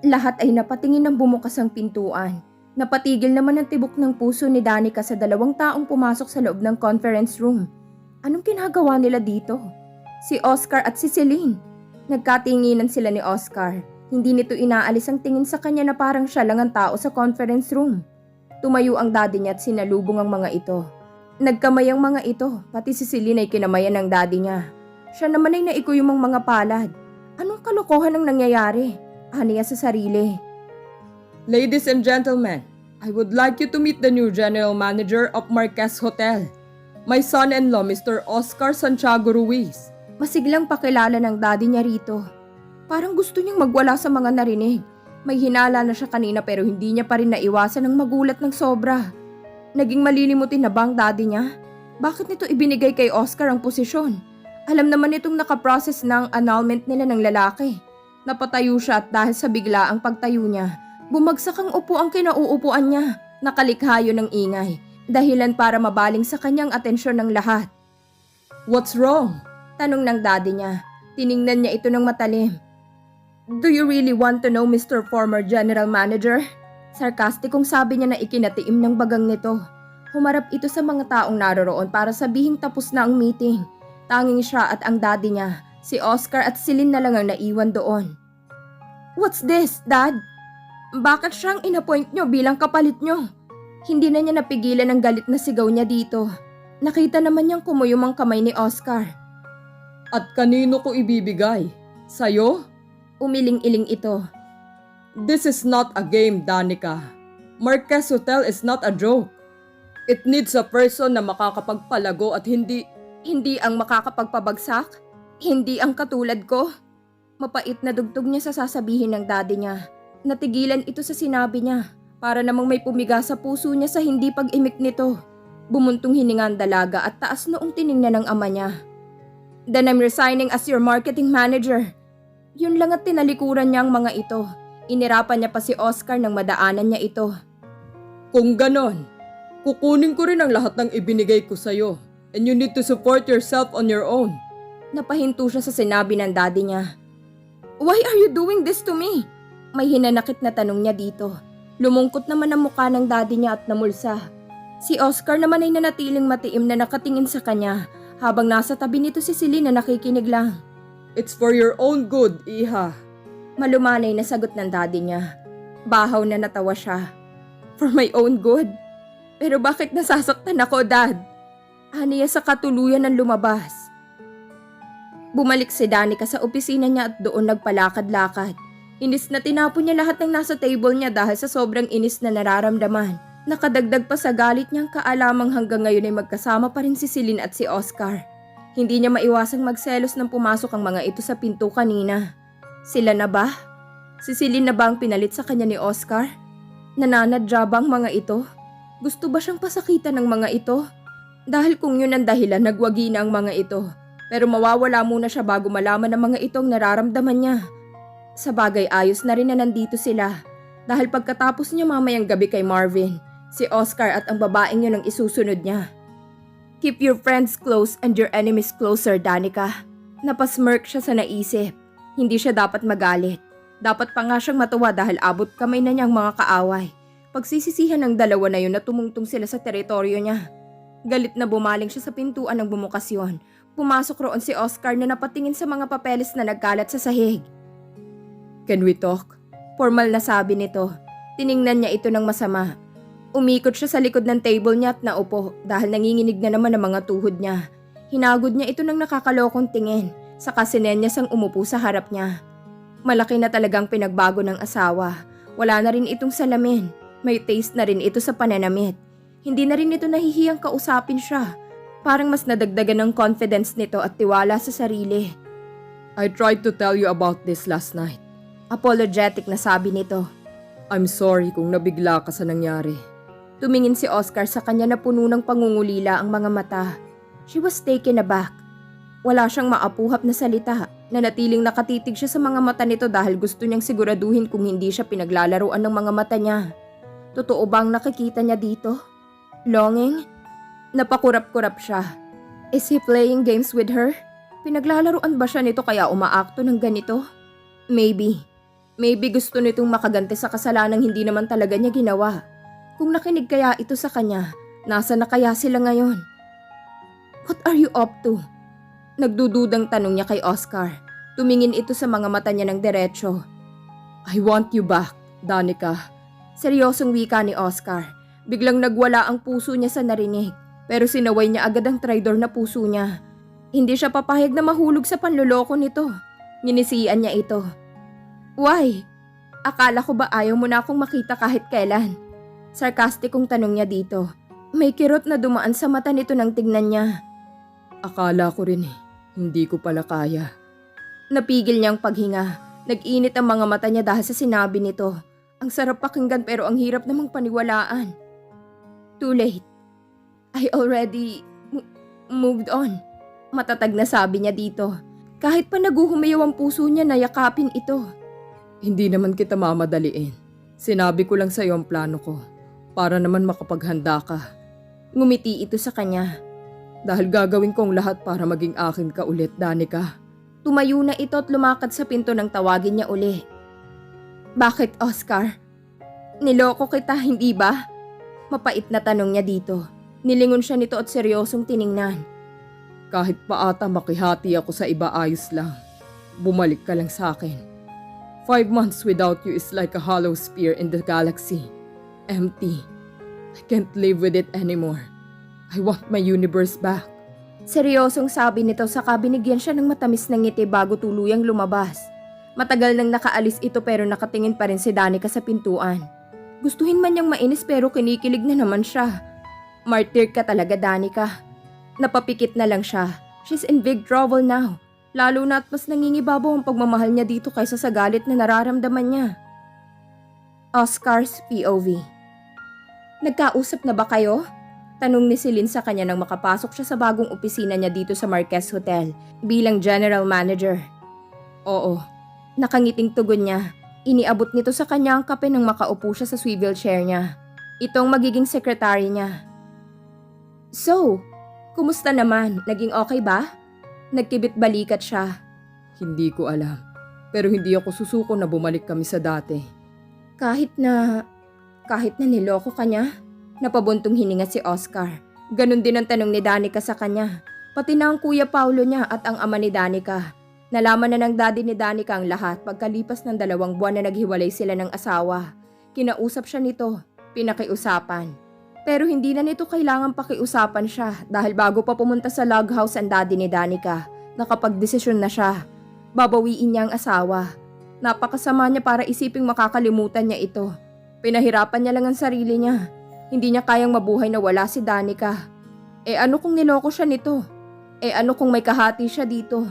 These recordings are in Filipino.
Lahat ay napatingin ng bumukas ang pintuan. Napatigil naman ang tibok ng puso ni Danica sa dalawang taong pumasok sa loob ng conference room. Anong ginagawa nila dito? Si Oscar at si Celine. Nagkatinginan sila ni Oscar. Hindi nito inaalis ang tingin sa kanya na parang siya lang ang tao sa conference room. Tumayo ang daddy niya at sinalubong ang mga ito. Nagkamay ang mga ito, pati si Celine ay kinamayan ng daddy niya. Siya naman ay naikuyom ang mga palad. Anong kalokohan ang nangyayari? Aniya sa sarili. Ladies and gentlemen, I would like you to meet the new general manager of Marquez Hotel. My son-in-law, Mr. Oscar Santiago Ruiz. Masiglang pakilala ng daddy niya rito. Parang gusto niyang magwala sa mga narinig. May hinala na siya kanina pero hindi niya pa rin naiwasan ng magulat ng sobra. Naging malilimutin na ba ang daddy niya? Bakit nito ibinigay kay Oscar ang posisyon? Alam naman itong nakaprocess ng annulment nila ng lalaki. Napatayo siya at dahil sa bigla ang pagtayo niya, bumagsak ang upuang kinauupuan niya. Nakalikha yun ng ingay. Dahilan para mabaling sa kanyang atensyon ng lahat. What's wrong? Tanong ng daddy niya. Tiningnan niya ito ng matalim. Do you really want to know Mr. Former General Manager? Sarkastikong sabi niya na ikinatiim ng bagang nito. Humarap ito sa mga taong naroroon para sabihing tapos na ang meeting. Tanging siya at ang daddy niya, si Oscar at Celine na lang ang naiwan doon. What's this, Dad? Bakit siyang inappoint niyo bilang kapalit niyo? Hindi na niya napigilan ang galit na sigaw niya dito. Nakita naman niyang kumuyom ang kamay ni Oscar. At kanino ko ibibigay? Sa'yo? Umiling-iling ito. This is not a game, Danica. Marquez Hotel is not a joke. It needs a person na makakapagpalago at hindi ang makakapagpabagsak? Hindi ang katulad ko? Mapait na dugtog niya sa sasabihin ng daddy niya. Natigilan ito sa sinabi niya. Para namang may pumiga sa puso niya sa hindi pag-imik nito. Bumuntong hininga ang dalaga at taas noong tiningnan ng ama niya. Then I'm resigning as your marketing manager. Yun lang at tinalikuran niya ang mga ito. Inirapan niya pa si Oscar nang madaanan niya ito. Kung ganon, kukunin ko rin ang lahat ng ibinigay ko sa'yo. And you need to support yourself on your own. Napahinto siya sa sinabi ng daddy niya. Why are you doing this to me? May hinanakit na tanong niya dito. Lumungkot naman ang mukha ng daddy niya at namulsa. Si Oscar naman ay nanatiling matiim na nakatingin sa kanya habang nasa tabi nito si Celine na nakikinig lang. It's for your own good, Iha. Malumanay na sagot ng daddy niya. Bahaw na natawa siya. For my own good? Pero bakit nasasaktan ako, Dad? Aniya sa katuluyan ng lumabas. Bumalik si Danica sa opisina niya at doon nagpalakad-lakad. Inis na tinapon niya lahat ng nasa table niya dahil sa sobrang inis na nararamdaman. Nakadagdag pa sa galit niyang kaalamang hanggang ngayon ay magkasama pa rin si Celine at si Oscar. Hindi niya maiwasang magselos nang pumasok ang mga ito sa pinto kanina. Sila na ba? Si Celine na ba ang pinalit sa kanya ni Oscar? Nananadya ba ang mga ito? Gusto ba siyang pasakitan ng mga ito? Dahil kung yun ang dahilan, nagwagi na ang mga ito. Pero mawawala muna siya bago malaman ng mga itong nararamdaman niya. Sa bagay ayos na rin na nandito sila. Dahil pagkatapos niya mamayang gabi kay Marvin, si Oscar at ang babaeng yun ang isusunod niya. Keep your friends close and your enemies closer, Danica. Napasmirk siya sa naisip. Hindi siya dapat magalit. Dapat pa nga siyang matuwa dahil abot kamay na niyang mga kaaway. Pagsisisihan ng dalawa na yun na tumungtong sila sa teritoryo niya. Galit na bumaling siya sa pintuan ng bumukas yun. Pumasok roon si Oscar na napatingin sa mga papeles na nagkalat sa sahig. Can we talk? Formal na sabi nito. Tiningnan niya ito ng masama. Umikot siya sa likod ng table niya at naupo dahil nanginginig na naman ang mga tuhod niya. Hinagod niya ito ng nakakalokong tingin, saka sinenyas ang umupo sa harap niya. Malaki na talagang pinagbago ng asawa. Wala na rin itong salamin. May taste na rin ito sa pananamit. Hindi na rin ito nahihiyang kausapin siya. Parang mas nadagdagan ng confidence nito at tiwala sa sarili. I tried to tell you about this last night. Apologetic na sabi nito. I'm sorry kung nabigla ka sa nangyari. Tumingin si Oscar sa kanya na puno ng pangungulila ang mga mata. She was taken aback. Wala siyang maapuhap na salita. Nanatiling nakatitig siya sa mga mata nito dahil gusto niyang siguraduhin kung hindi siya pinaglalaruan ng mga mata niya. Totoo bang nakikita niya dito? Longing? Napakurap-kurap siya. Is he playing games with her? Pinaglalaruan ba siya nito kaya umaakto ng ganito? Maybe. Maybe gusto nitong makaganti sa kasalanang hindi naman talaga niya ginawa. Kung nakinig kaya ito sa kanya, nasa na kaya sila ngayon? What are you up to? Nagdududang tanong niya kay Oscar. Tumingin ito sa mga mata niya ng diretsyo. I want you back, Danica. Seryosong wika ni Oscar. Biglang nagwala ang puso niya sa narinig. Pero sinaway niya agad ang traidor na puso niya. Hindi siya papayag na mahulog sa panloloko nito. Nginisian niya ito. Why? Akala ko ba ayaw mo na akong makita kahit kailan? Sarkastikong tanong niya dito. May kirot na dumaan sa mata nito nang tignan niya. Akala ko rin hindi ko pala kaya. Napigil niyang paghinga. Nag-init ang mga mata niya dahil sa sinabi nito. Ang sarap pakinggan pero ang hirap namang paniwalaan. Too late. I already moved on. Matatag na sabi niya dito. Kahit pa naguhumayaw ang puso niya na yakapin ito. Hindi naman kita mamadaliin. Sinabi ko lang sa iyo ang plano ko. Para naman makapaghanda ka. Ngumiti ito sa kanya. Dahil gagawin ko ang lahat para maging akin ka ulit, Danica. Tumayo na ito at lumakad sa pinto nang tawagin niya uli. Bakit, Oscar? Niloko kita, hindi ba? Mapait na tanong niya dito. Nilingon siya nito at seryosong tiningnan. Kahit pa ata makihati ako sa iba, ayos lang. Bumalik ka lang sa akin. 5 months without you is like a hollow sphere in the galaxy. Empty. I can't live with it anymore. I want my universe back. Seryosong sabi nito saka binigyan siya ng matamis na ngiti bago tuluyang lumabas. Matagal nang nakaalis ito pero nakatingin pa rin si Danica sa pintuan. Gustuhin man niyang mainis pero kinikilig na naman siya. Martyr ka talaga, Danica. Napapikit na lang siya. She's in big trouble now. Lalo na at mas nangingibabaw ang pagmamahal niya dito kaysa sa galit na nararamdaman niya. Oscar's POV. Nagkausap na ba kayo? Tanong ni Celine sa kanya nang makapasok siya sa bagong opisina niya dito sa Marquez Hotel bilang general manager. Oo. Nakangiting tugon niya. Iniabot nito sa kanya ang kape nang makaupo siya sa swivel chair niya. Itong magiging secretary niya. So, kumusta naman? Naging okay ba? Nagkibit balikat siya. Hindi ko alam. Pero hindi ako susuko na bumalik kami sa dati. Kahit na niloko ka niya? Napabuntong hininga si Oscar. Ganon din ang tanong ni Danica sa kanya. Pati na ang kuya Paulo niya at ang ama ni Danica. Nalaman na ng daddy ni Danica ang lahat pagkalipas ng 2 buwan na naghiwalay sila ng asawa. Kinausap siya nito. Pinakiusapan. Pero hindi na nito kailangan pakiusapan siya dahil bago pa pumunta sa log house ang daddy ni Danica, nakapagdesisyon na siya. Babawiin niya ang asawa. Napakasama niya para isiping makakalimutan niya ito. Pinahirapan niya lang ang sarili niya. Hindi niya kayang mabuhay na wala si Danica. Ano kung niloko siya nito? Ano kung may kahati siya dito?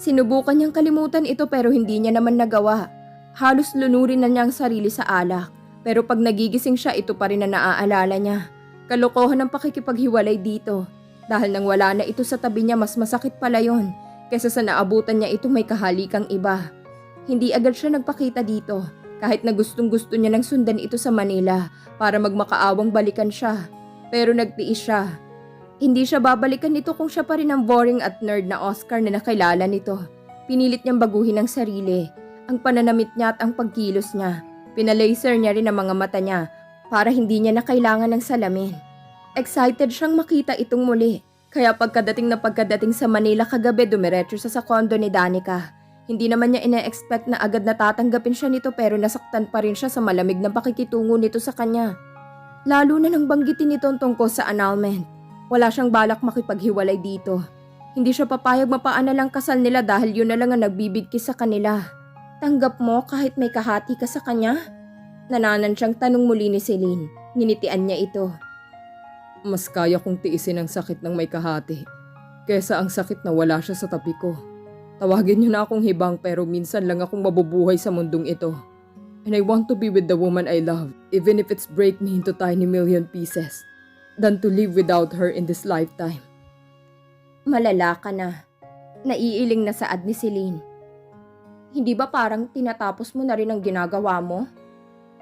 Sinubukan niyang kalimutan ito pero hindi niya naman nagawa. Halos lunurin na niya ang sarili sa alak. Pero pag nagigising siya, ito pa rin na naaalala niya. Kalokohan ang pakikipaghiwalay dito. Dahil nang wala na ito sa tabi niya, mas masakit pala yon kaysa sa naabutan niya itong may kahalikang iba. Hindi agad siya nagpakita dito. Kahit na gustong-gusto niya nang sundan ito sa Manila para magmakaawang balikan siya. Pero nagtiis siya. Hindi siya babalikan nito kung siya pa rin ang boring at nerd na Oscar na nakilala nito. Pinilit niyang baguhin ang sarili, ang pananamit niya at ang pagkilos niya. Pinalaser niya rin ang mga mata niya para hindi niya na kailangan ng salamin. Excited siyang makita itong muli. Kaya pagkadating sa Manila kagabi dumiretso siya sa kondo ni Danica. Hindi naman niya ina-expect na agad natatanggapin siya nito pero nasaktan pa rin siya sa malamig na pakikitungo nito sa kanya. Lalo na nang banggitin nito tungkol sa annulment. Wala siyang balak makipaghiwalay dito. Hindi siya papayag mapaana lang kasal nila dahil yun na lang ang nagbibigkis sa kanila. Tanggap mo kahit may kahati ka sa kanya? Nananan siyang tanong muli ni Celine. Nginitian niya ito. Mas kaya kong tiisin ang sakit ng may kahati kesa ang sakit na wala siya sa tabi ko. Tawagin niyo na akong hibang pero minsan lang akong mabubuhay sa mundong ito. And I want to be with the woman I love, even if it's break me into tiny million pieces, than to live without her in this lifetime. Malala ka na. Naiiling na saad ni Celine. Hindi ba parang tinatapos mo na rin ang ginagawa mo?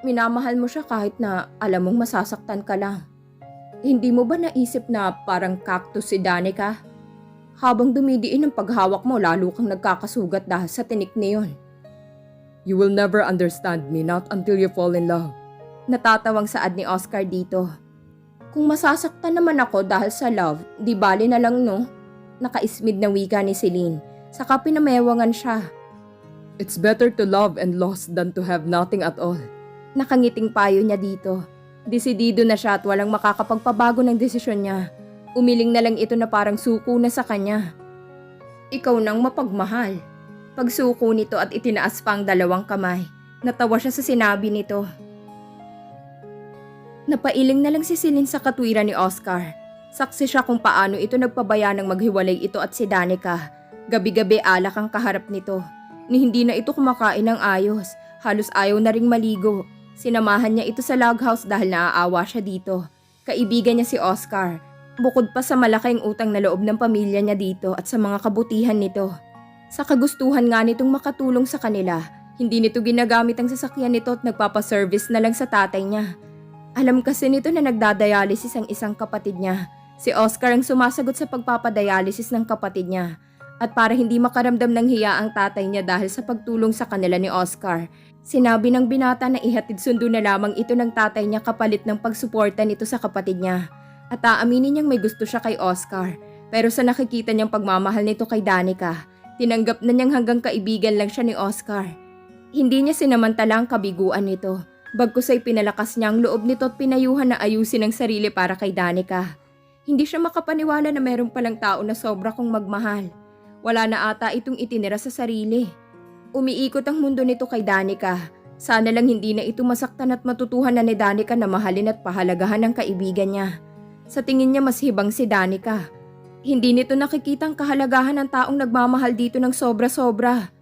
Minamahal mo siya kahit na alam mong masasaktan ka lang. Hindi mo ba naisip na parang cactus si Danica? Habang dumidiin ang paghawak mo, lalo kang nagkakasugat dahil sa tinik niyon. You will never understand me, not until you fall in love. Natatawang saad ni Oscar dito. Kung masasaktan naman ako dahil sa love, di bali na lang no? Nakaismid na wika ni Celine, saka pinamewangan siya. It's better to love and lost than to have nothing at all. Nakangiting payo niya dito. Desidido na siya at walang makakapagpabago ng desisyon niya. Umiling na lang ito na parang suko na sa kanya. Ikaw nang mapagmahal. Pagsuko nito at itinaas pa ang dalawang kamay. Natawa siya sa sinabi nito. Napailing na lang si Celine sa katwiran ni Oscar. Saksi siya kung paano ito nagpabaya ng maghiwalay ito at si Danica. Gabi-gabi alak ang kaharap nito. Ni hindi na ito kumakain ng ayos. Halos ayaw na ring maligo. Sinamahan niya ito sa log house dahil naaawa siya dito. Kaibigan niya si Oscar. Bukod pa sa malaking utang na loob ng pamilya niya dito at sa mga kabutihan nito. Sa kagustuhan nga nitong makatulong sa kanila, hindi nito ginagamit ang sasakyan nito at nagpapaservice na lang sa tatay niya. Alam kasi nito na nagdadialysis ang isang kapatid niya. Si Oscar ang sumasagot sa pagpapadialysis ng kapatid niya. At para hindi makaramdam ng hiya ang tatay niya dahil sa pagtulong sa kanila ni Oscar, sinabi ng binata na ihatid sundo na lamang ito ng tatay niya kapalit ng pagsuporta nito sa kapatid niya. At aaminin niyang may gusto siya kay Oscar, pero sa nakikita niyang pagmamahal nito kay Danica, tinanggap na niyang hanggang kaibigan lang siya ni Oscar. Hindi niya sinamantala ang kabiguan nito, bagkus ay pinalakas niya ang loob nito at pinayuhan na ayusin ang sarili para kay Danica. Hindi siya makapaniwala na meron palang tao na sobra kong magmahal. Wala na ata itong itinira sa sarili. Umiikot ang mundo nito kay Danica. Sana lang hindi na ito masaktan at matutuhan na ni Danica na mahalin at pahalagahan ang kaibigan niya. Sa tingin niya mas hibang si Danica. Hindi nito nakikitang kahalagahan ng taong nagmamahal dito ng sobra-sobra.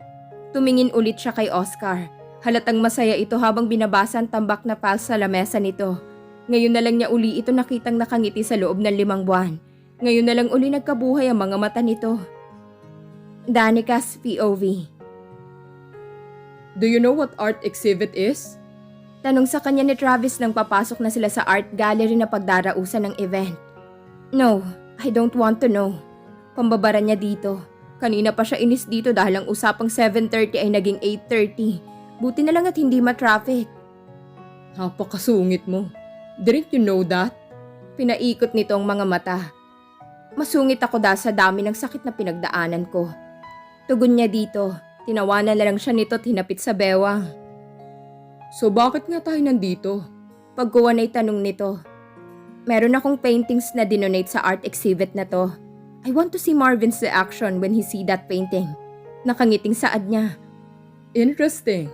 Tumingin ulit siya kay Oscar. Halatang masaya ito habang binabasa ang tambak na files sa lamesa nito. Ngayon na lang niya uli ito nakitang nakangiti sa loob ng 5 buwan. Ngayon na lang uli nagkabuhay ang mga mata nito. Danica's POV. Do you know what art exhibit is? Tanong sa kanya ni Travis nang papasok na sila sa art gallery na pagdarausan ng event. No, I don't want to know. Pambabara niya dito. Kanina pa siya inis dito dahil ang usapang 7:30 ay naging 8:30. Buti na lang at hindi ma-traffic. Napakasungit mo. Didn't you know that? Pinaikot nito ang mga mata. Masungit ako dahil sa dami ng sakit na pinagdaanan ko. Tugon niya dito. Tinawanan na lang siya nito at hinapit sa bewang. So bakit nga tayo nandito? Pagkuha na'y tanong nito. Meron akong paintings na dinonate sa art exhibit na to. I want to see Marvin's reaction when he see that painting. Nakangiting saad niya. Interesting.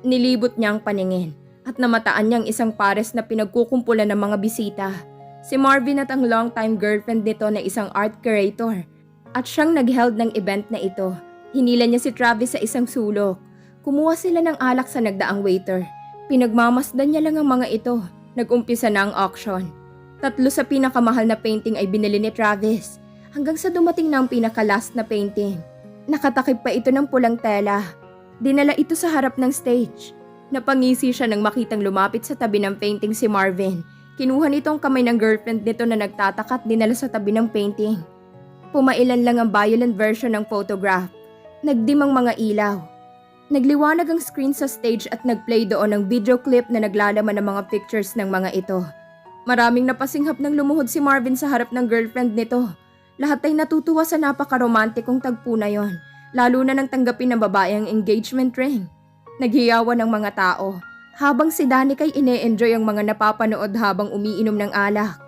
Nilibot niya ang paningin at namataan niyang isang pares na pinagkukumpulan ng mga bisita. Si Marvin at ang long-time girlfriend nito na isang art curator. At siyang nag-held ng event na ito. Hinila niya si Travis sa isang sulok. Kumuha sila ng alak sa nagdaang waiter. Pinagmamasdan niya lang ang mga ito. Nag-umpisa na ang auction. 3 sa pinakamahal na painting ay binili ni Travis. Hanggang sa dumating na ang pinaka-last na painting. Nakatakip pa ito ng pulang tela. Dinala ito sa harap ng stage. Napangisi siya nang makitang lumapit sa tabi ng painting si Marvin. Kinuha nito ang kamay ng girlfriend nito na nagtataka at dinala sa tabi ng painting. Pumailan lang ang violent version ng photograph. Nagdim ang mga ilaw. Nagliwanag ang screen sa stage at nagplay doon ng video clip na naglalaman ng mga pictures ng mga ito. Maraming napasinghap nang lumuhod si Marvin sa harap ng girlfriend nito. Lahat ay natutuwa sa napaka-romantikong tagpo na yon, lalo na nang tanggapin ng babae ang engagement ring. Naghiyawan ng mga tao, habang si Danica ay ine-enjoy ang mga napapanood habang umiinom ng alak.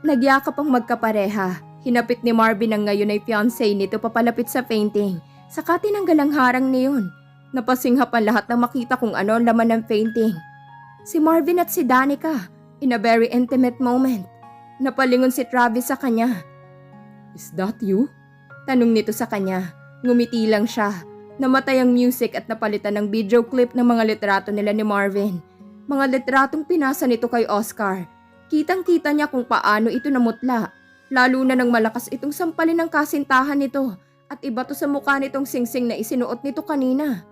Nagyakap ang magkapareha. Hinapit ni Marvin ang ngayon ay fiancé nito papalapit sa painting. Saka tinanggal ang harang niyon. Napasinghap ang lahat nang makita kung ano ang laman ng painting. Si Marvin at si Danica, in a very intimate moment. Napalingon si Travis sa kanya. Is that you? Tanong nito sa kanya. Ngumiti lang siya. Namatay ang music at napalitan ng video clip ng mga litrato nila ni Marvin. Mga litratong pinasa nito kay Oscar. Kitang-kita niya kung paano ito namutla. Lalo na nang malakas itong sampalin ng kasintahan nito. At iba to sa mukha nitong singsing na isinuot nito kanina.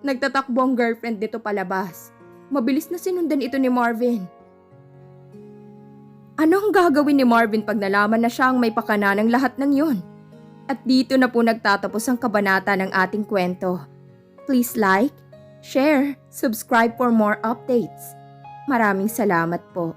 Nagtatakbo ang girlfriend nito palabas. Mabilis na sinundan ito ni Marvin. Ano ang gagawin ni Marvin pag nalaman na siya ang may pakana ng lahat ng yun? At dito na po nagtatapos ang kabanata ng ating kwento. Please like, share, subscribe for more updates. Maraming salamat po.